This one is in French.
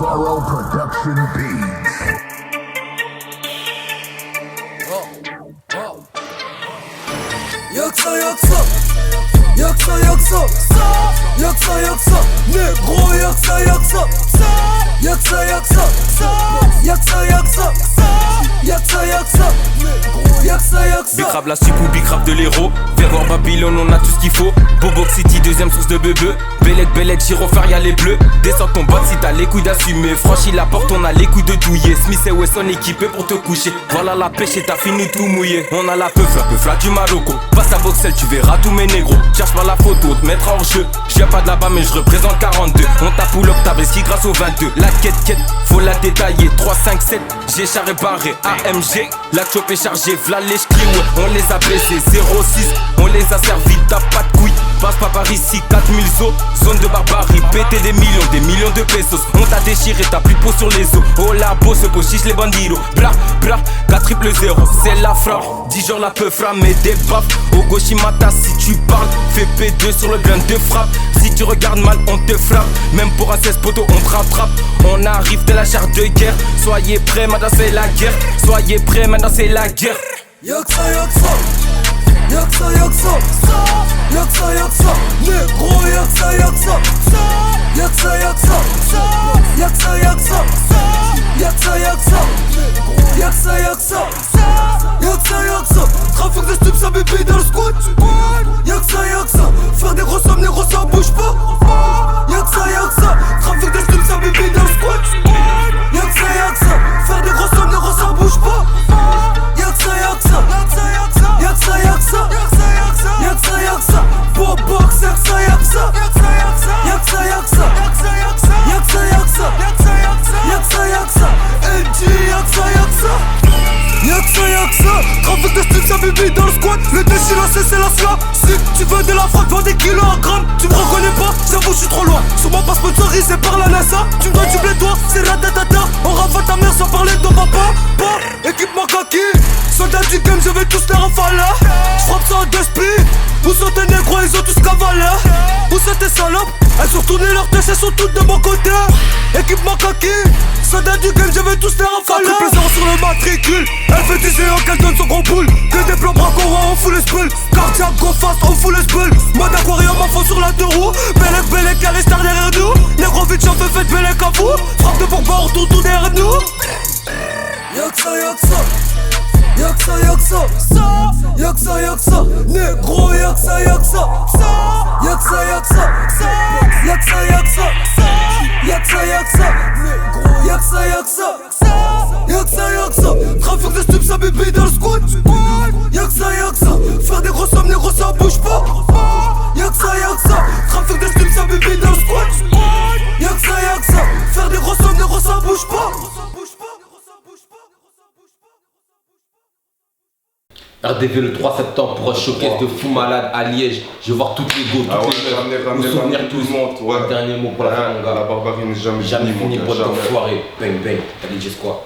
Pharaoh Production Beats. Yaksa yaksa, yaksa yaksa, yaksa yaksa, négro yaksa yaksa, yaksa yaksa, yaksa yaksa, yaksa yaksa, yaksa yaksa. Bicrave la sup ou bicrave de l'héros. Viens voir Babylone, on a tout ce qu'il faut. Bobox City, deuxième source de bebeu. Bellec, gyrophare, y'a les bleus. Descends ton bot si t'as les couilles d'assumer. Franchis la porte, on a les couilles de douiller. Smith et Wesson équipés pour te coucher. Voilà la pêche et t'as fini tout mouillé. On a la peuf là du Marocco. Passe à Boxel, tu verras tous mes négros. Cherche pas la photo, te mettre en jeu. J'viens pas de là-bas, mais je représente 42. On t'a pull up, t'as brisqué grâce au 22. La quête, faut la détailler. 3, 5, 7, j'ai charré barré. AMG, la chope est chargée. V'là les ch'tis, ouais, on les a baissés. 06, on les a servis. T'as pas de couilles, passe pas par ici. 4000 os, zone de barbarie. Péter des millions de pesos. On t'a déchiré, t'as plus de peau sur les os. Oh la beau, se pochiche les bandidos. Bla, 4 0 c'est la frappe. 10 jours la peu mais des baffes. Au Goshimata, si tu parles, fais P2 sur le gun de frappe. Si tu regardes mal, on te frappe. Même pour un 16 poteau, on te rattrape. On arrive de la charte de guerre. Soyez prêts, maintenant c'est la guerre. Soyez prêts, maintenant c'est la guerre. Yaksa yaksa, yaksa yaksa, yaksa yaksa, négro yaksa yaksa, yaksa yaksa, yaksa yaksa, yaksa yaksa, yaksa yaksa, yaksa yaksa. Trafic de stupes, ça bébé dans le squat. Yaksa yaksa, faire des gros sommes, les gros ça bouge pas. Yaksa yaksa, trafic de stupes, ça bébé dans le squat. Yaksa yaksa, faire des gros sommes, les gros ça bouge pas. Yaksa yaksa, yaksa yaksa, yaksa yaksa, Bobox yaksa yaksa, yaksa yaksa, yaksa yaksa, yaksa yaksa, NG yaksa yaksa. Yaksa yaksa, trafic de stupes, ça bébé dans le squat. Le déchir là c'est la sla. Si tu veux de la frappe, vends des kilogrammes. Tu me reconnais pas, j'avoue je suis trop loin. Sur ma passe sponsorisé par la NASA. Tu me dois du blé toi, c'est ratatata. On rafale ta mère sans parler de ton papa. Pas, équipement kaki. Soldats du game, je vais tous les rafaler. J'frappe ça en deux spi. Où sont tes négros, ils ont tous cavalé. Où sont tes salopes, elles ont tourné leur tête, elles sont toutes de mon côté. Équipement kaki. Soldats du game, je vais tous les rafaler. Ça triple 0 sur le matricule. Elle fait 10 géants qu'elle donne son gros boule. Que des plans braco, on fout les spulls. Cardiaque, go fast, on fout les spulls. Mode aquarium, à fond sur la deux roues. Bellec, y'a les stars derrière nous. Les gros vite, j'en fais Bellec à vous. Frappe de Bourgogne, on retourne tout derrière nous. Yaksa yaksa, yaksa yaksa, yaksa yaksa, négro yaksa yaksa, yaksa yaksa, yaksa yaksa, yaksa yaksa, négro yaksa yaksa, yaksa yaksa, trafic de stupes, ça bébé dans le squat. Yaksa yaksa, faire des gros sommes, les gros ça bouge pas. Yaksa yaksa, trafic de stupes, ça bébé dans le squat. Yaksa yaksa, faire des gros sommes, les gros ça bouge pas. RDV le 3 septembre pour un showcase de fou malade à Liège. Je vais voir toutes les go, toutes les meufs, nous souvenir tout le monde. Ouais. Un dernier mot pour la fin, mon gars. La barbarie n'est jamais Jamais fini mon pour gars, ton jamais. foiré. Bang bang, allez, just quoi.